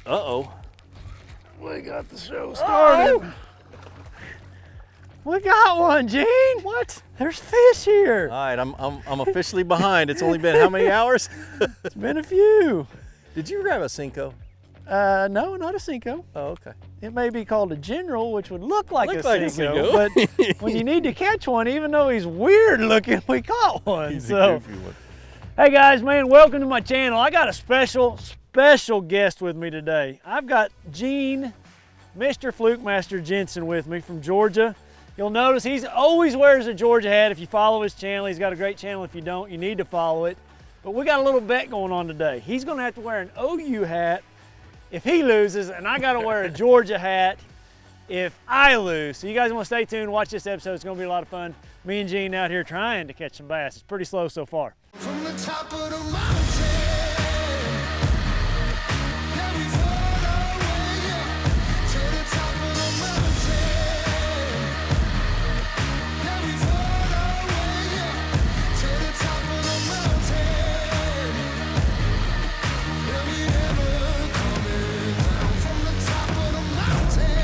Uh-oh. We got the show started. Oh! We got one, Gene. What? There's fish here. All right, I'm officially behind. It's only been how many hours? It's been a few. Did you grab a Cinco? No, not a Cinco. Oh, okay. It may be called a General, which would look like a Like a Cinco, Cinco. but when you need to catch one, even though he's weird looking, we caught one. He's so, a goofy one. hey guys, man, welcome to my channel. I got a special guest with me today. I've got Gene, Mr. Flukemaster Jensen with me from Georgia. You'll notice he always wears a Georgia hat. If you follow his channel, he's got a great channel. If you don't, you need to follow it. But we got a little bet going on today. He's gonna have to wear an OU hat if he loses, and I gotta wear a Georgia hat if I lose. So you guys wanna stay tuned, watch this episode. It's gonna be a lot of fun. Me and Gene out here trying to catch some bass. It's pretty slow so far. From the top of the mountain, yeah, we fought our way up to the top of the mountain. Yeah, we fought our way up to the top of the mountain. Yeah, we never coming down from the top of the mountain.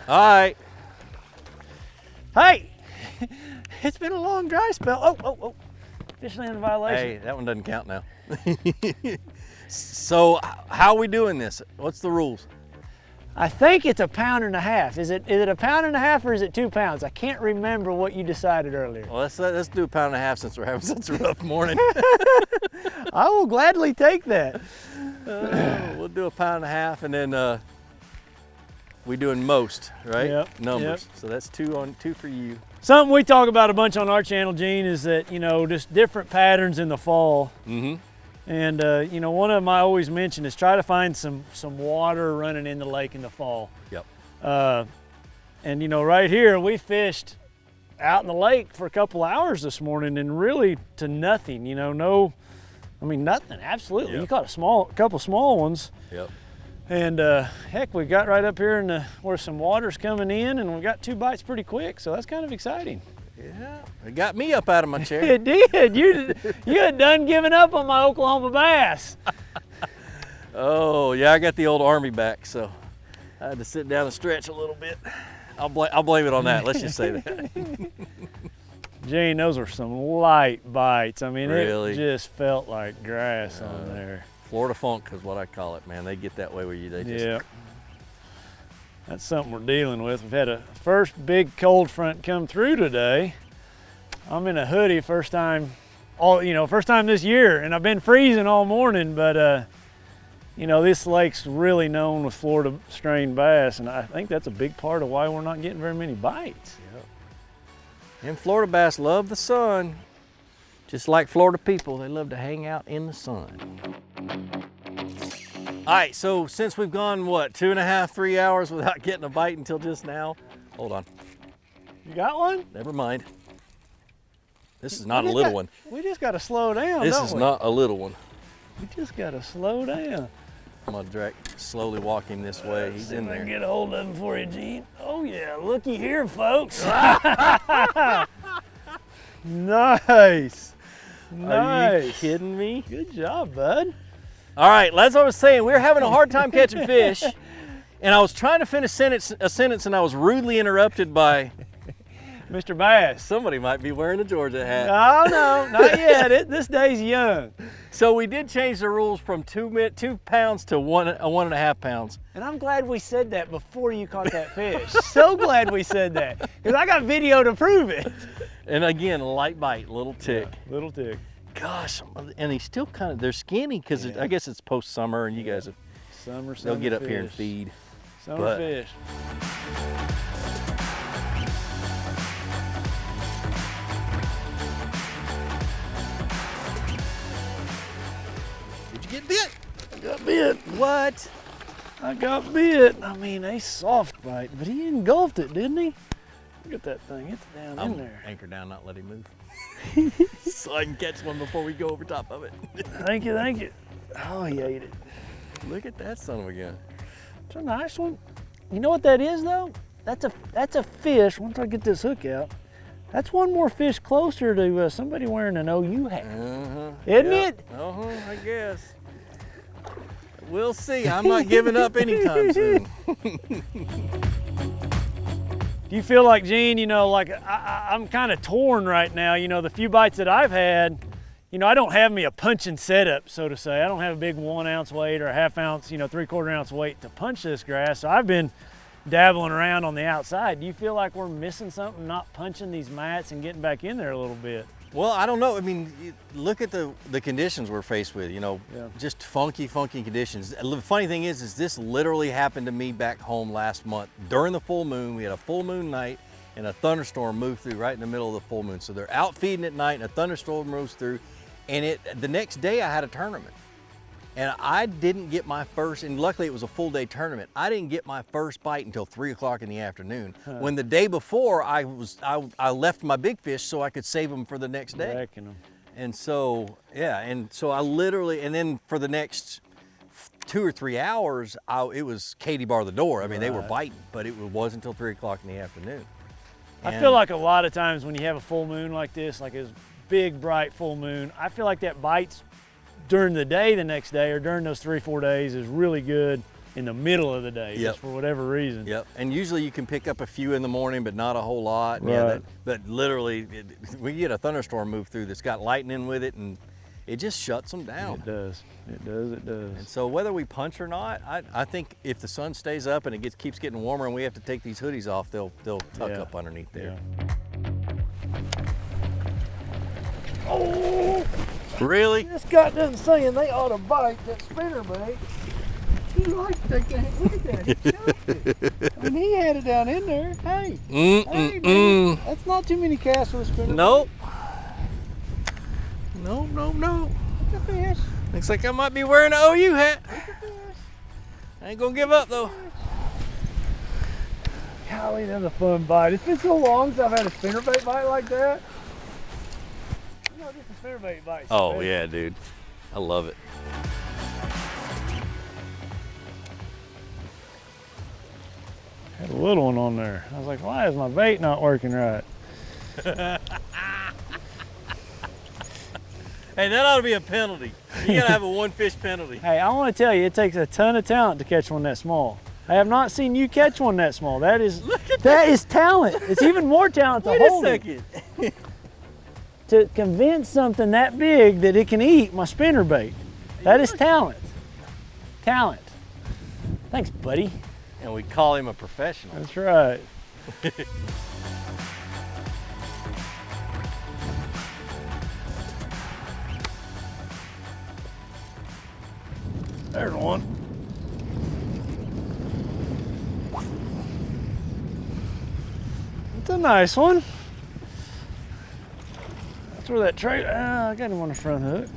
All right. Hey, it's been a long dry spell. Oh, fish land violation. Hey, that one doesn't count now. So, how are we doing this? What's the rules? I think it's 1.5 pounds. Is it 1.5 pounds or is it 2 pounds? I can't remember what you decided earlier. Well, let's do 1.5 pounds since we're having such a rough morning. I will gladly take that. We'll do 1.5 pounds, and then we doing most, right? Yep, Numbers. yep. So that's two for you. Something we talk about a bunch on our channel, Gene, is that, you know, just different patterns in the fall. Mm-hmm. And, you know, one of them I always mention is try to find some water running in the lake in the fall. Yep. And, you know, right here, we fished out in the lake for a couple hours this morning and really to nothing, you know, nothing, absolutely. Yep. You caught a couple small ones. Yep. And heck, we got right up here where some water's coming in, and we got 2 bites pretty quick, so that's kind of exciting. Yeah. It got me up out of my chair. It did. You had done giving up on my Oklahoma bass. Oh yeah, I got the old Army back, so I had to sit down and stretch a little bit. I'll blame it on that. Let's just say that. Gene, those were some light bites. I mean, Really? It just felt like grass on there. Florida funk is what I call it, man. They get that way with you. They just. Yeah. That's something we're dealing with. We've had a first big cold front come through today. I'm in a hoodie first time this year, and I've been freezing all morning, but you know, this lake's really known with Florida strain bass, and I think that's a big part of why we're not getting very many bites. Yep. And Florida bass love the sun. Just like Florida people, they love to hang out in the sun. All right, so since we've gone, what, 2.5, 3 hours without getting a bite until just now? Hold on, You got one? never mind. This is not a little one. We just got to slow down, This don't is we? not a little one. We just got to slow down. I'm gonna slowly walk him this way. He's See in if I can there. get a hold of him for you, Gene. Oh yeah, looky here, folks. Nice. Are you Nice. kidding me? Good job, bud. All right, as I was saying, we were having a hard time catching fish, and I was trying to finish a sentence, and I was rudely interrupted by Mr. Bass. somebody might be wearing a Georgia hat. Oh no, not yet. This day's young. So we did change the rules from 2 pounds to 1.5 pounds. And I'm glad we said that before you caught that fish. So glad we said that, because I got video to prove it. And again, light bite, little tick. Yeah, little tick. Gosh, and he's still they're skinny because Yeah. I guess it's post-summer and you guys have, Summer they'll get up fish. here and feed. Summer but- fish. Did you get bit? I got bit. What? I got bit. I mean, a soft bite, but he engulfed it, didn't he? Look at that thing. It's down in there. Anchor down, not let him move. So I can catch one before we go over top of it. Thank you, thank you. Oh, he ate it. Look at that son of a gun. It's a nice one. You know what that is though? That's a fish. Once I get this hook out, that's one more fish closer to somebody wearing an OU hat. Isn't it? I guess. We'll see. I'm not giving up anytime soon. Do you feel like, Gene, you know, like I'm kind of torn right now. You know, the few bites that I've had, you know, I don't have me a punching setup, so to say. I don't have a big 1 ounce weight or a 1/2 ounce, you know, 3/4 ounce weight to punch this grass. So I've been dabbling around on the outside. Do you feel like we're missing something, not punching these mats and getting back in there a little bit? Well, I don't know. I mean, look at the conditions we're faced with, you know, just funky conditions. The funny thing is this literally happened to me back home last month during the full moon. We had a full moon night and a thunderstorm moved through right in the middle of the full moon. So they're out feeding at night and a thunderstorm moves through, and the next day I had a tournament. And I didn't get my first, and luckily it was a full day tournament. I didn't get my first bite until 3 o'clock in the afternoon. When the day before I left my big fish so I could save them for the next day. Wrecking them. And so, yeah, and so I literally, and then for the next 2 or 3 hours, it was Katie bar the door. I mean, they were biting, but it wasn't until 3 o'clock in the afternoon. I feel like a lot of times when you have a full moon like this, like a big bright full moon, I feel like that bites during the day the next day or during those 3-4 days is really good in the middle of the day, just for whatever reason. Yep, and usually you can pick up a few in the morning, but not a whole lot. Right. Yeah, but literally, we get a thunderstorm move through that's got lightning with it, and it just shuts them down. It does, it does, it does. And so whether we punch or not, I think if the sun stays up and it keeps getting warmer and we have to take these hoodies off, they'll tuck up underneath there. Oh! Really? This guy doesn't saying they ought to bite that spinnerbait. He likes to take that. Look at that. He chucked it. I mean, he had it down in there. Hey. Hey, man. That's not too many casts with a spinnerbait. Nope. No. Look at the fish. Looks like I might be wearing an OU hat. Look at this. I ain't gonna give up though. Golly, that's a fun bite. It's been so long since I've had a spinnerbait bite like that. You know, just a spinnerbait bite. Oh yeah, dude. I love it. Had a little one on there. I was like, why is my bait not working right? Hey, that ought to be a penalty. You gotta have a one fish penalty. Hey, I want to tell you, it takes a ton of talent to catch one that small. I have not seen you catch one that small. That is talent. It's even more talent to hold it. Wait a second. To convince something that big that it can eat my spinnerbait. That is talent. Talent. Thanks, buddy. And we call him a professional. That's right. There's one. It's a nice one. That's where that trailer, I got him on the front hook.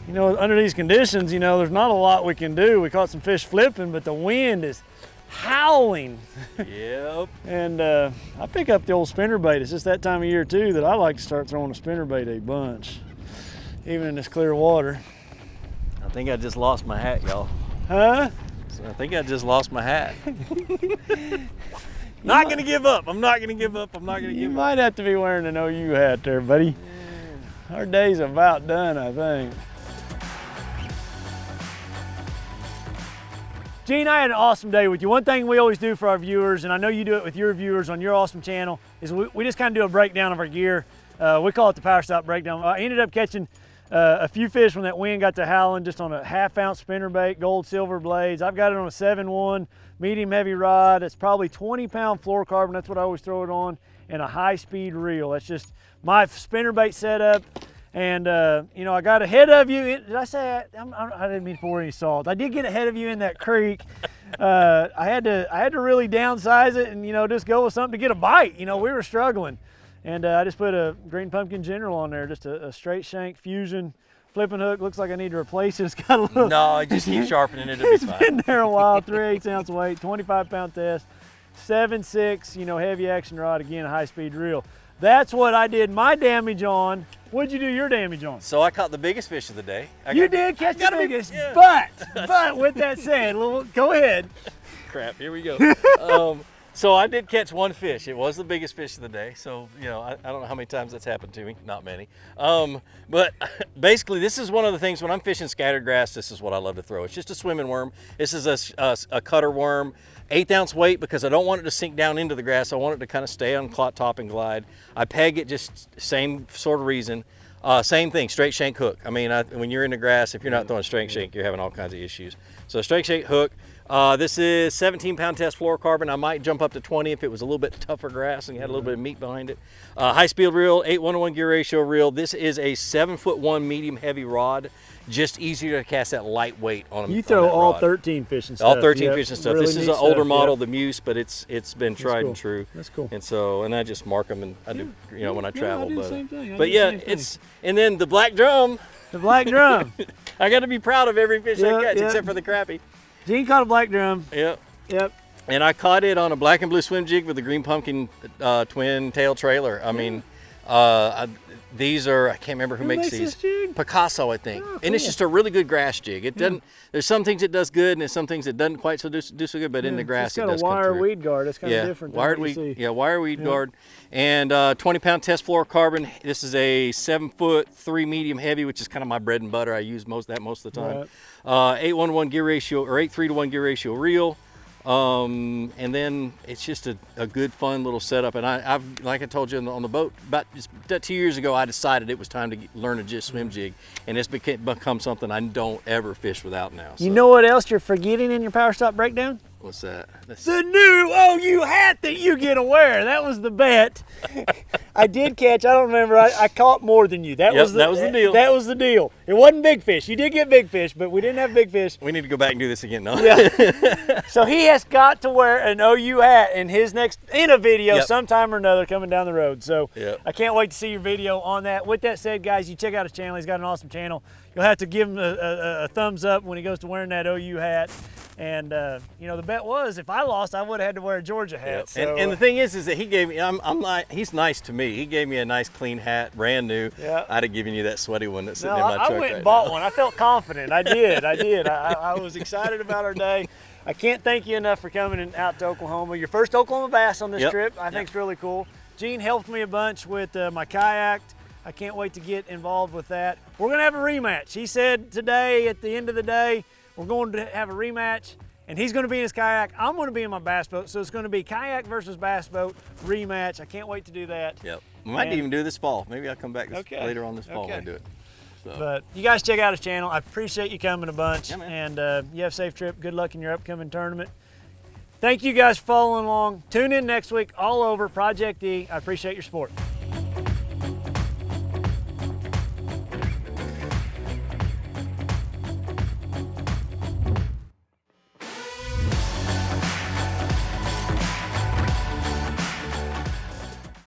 You know, under these conditions, you know, there's not a lot we can do. We caught some fish flipping, but the wind is howling. Yep. And I pick up the old spinnerbait. It's just that time of year too that I like to start throwing a spinnerbait a bunch, even in this clear water. I think I just lost my hat, y'all. Huh? I think I just lost my hat. Not gonna give up. I'm not gonna give up. I'm not gonna You give up. might have to be wearing an OU hat there, buddy. Our day's about done, I think. Gene, I had an awesome day with you. One thing we always do for our viewers, and I know you do it with your viewers on your awesome channel, is we just kind of do a breakdown of our gear. We call it the Power Stop Breakdown. I ended up catching a few fish when that wind got to howling, just on a 1/2 ounce spinnerbait, gold silver blades. I've got it on a 7-1 medium heavy rod. It's probably 20-pound fluorocarbon. That's what I always throw it on, and a high-speed reel. That's just my spinnerbait setup. And you know, I got ahead of you. Did I say I didn't mean to pour any salt? I did get ahead of you in that creek. I had to really downsize it and, you know, just go with something to get a bite. You know, we were struggling, and I just put a Green Pumpkin General on there, just a straight shank fusion flipping hook. Looks like I need to replace it. It's got a little. No, I just keep sharpening it. It'll be It's fine. been there a while. 3/8 ounce weight, 25-pound test, 7.6. You know, heavy action rod. Again, a high-speed reel. That's what I did my damage on. What'd you do your damage on? So I caught the biggest fish of the day. You did catch the biggest, yeah. but with that said, go ahead. Crap, here we go. So I did catch one fish. It was the biggest fish of the day. So, you know, I don't know how many times that's happened to me. Not many. But basically, this is one of the things when I'm fishing scattered grass, this is what I love to throw. It's just a swimming worm. This is a cutter worm, 1/8 ounce weight, because I don't want it to sink down into the grass. I want it to kind of stay on top and glide. I peg it, just same sort of reason. Same thing, straight shank hook. I mean, when you're in the grass, if you're not throwing straight shank, you're having all kinds of issues. So straight shank hook. This is 17-pound test fluorocarbon. I might jump up to 20 if it was a little bit tougher grass and had a little bit of meat behind it. High speed reel, 8-1-1 gear ratio reel. This is a 7'1" medium heavy rod. Just easier to cast that lightweight on them. You throw all 13 fish and stuff. All 13 fish and stuff. Really this is neat an older stuff, model, the Muse, but it's been tried cool. and true. That's cool. And I just mark them and I do, you know, when I travel. I do the but same thing. but yeah, and then the black drum. The black drum. I got to be proud of every fish I catch, yeah. except for the crappie. Gene caught a black drum. Yep. Yep. And I caught it on a black and blue swim jig with a green pumpkin twin tail trailer. I mean, these are, I can't remember who makes makes these. this jig? Picasso, I think. Oh, And it's cool. just a really good grass jig. It doesn't, there's some things it does good and there's some things it doesn't quite do so good, but in the grass It's it got does a come wire through. weed guard. That's kind of Yeah, different than wired what you weed. see. Yeah, wire weed guard, and 20-pound test fluorocarbon. This is a 7'3" medium heavy, which is kind of my bread and butter. I use most of the time. 8-1-1 gear ratio or 8-3-1 gear ratio reel, and then it's just a good fun little setup. And I've like I told you on the boat about 2 years ago, I decided it was time to learn a just swim jig, and it's become something I don't ever fish without now. So. You know what else you're forgetting in your power stop breakdown? What's that? The new OU hat that you get to wear. That was the bet. I did catch, I don't remember, I caught more than you. That was the deal. That was the deal. It wasn't big fish. You did get big fish, but we didn't have big fish. We need to go back and do this again, though. Yeah. So he has got to wear an OU hat in a video sometime or another coming down the road. So I can't wait to see your video on that. With that said, guys, you check out his channel. He's got an awesome channel. You'll have to give him a thumbs up when he goes to wearing that OU hat. And you know, the bet was if I lost, I would have had to wear a Georgia hat. Yep. So, and the thing is that he gave me, he's nice to me. He gave me a nice clean hat, brand new. Yeah. I'd have given you that sweaty one that's sitting no, in my truck I went right and bought now. one. I felt confident. I did. I was excited about our day. I can't thank you enough for coming out to Oklahoma. Your first Oklahoma bass on this trip. I think it's really cool. Gene helped me a bunch with my kayak. I can't wait to get involved with that. We're gonna have a rematch. He said today, at the end of the day, we're going to have a rematch. And he's going to be in his kayak. I'm going to be in my bass boat. So it's going to be kayak versus bass boat rematch. I can't wait to do that. Yep. We might even do this fall. Maybe I'll come back later on this fall and do it. So. But you guys check out his channel. I appreciate you coming a bunch. Yeah, man. And you have a safe trip. Good luck in your upcoming tournament. Thank you guys for following along. Tune in next week all over Project E. I appreciate your support.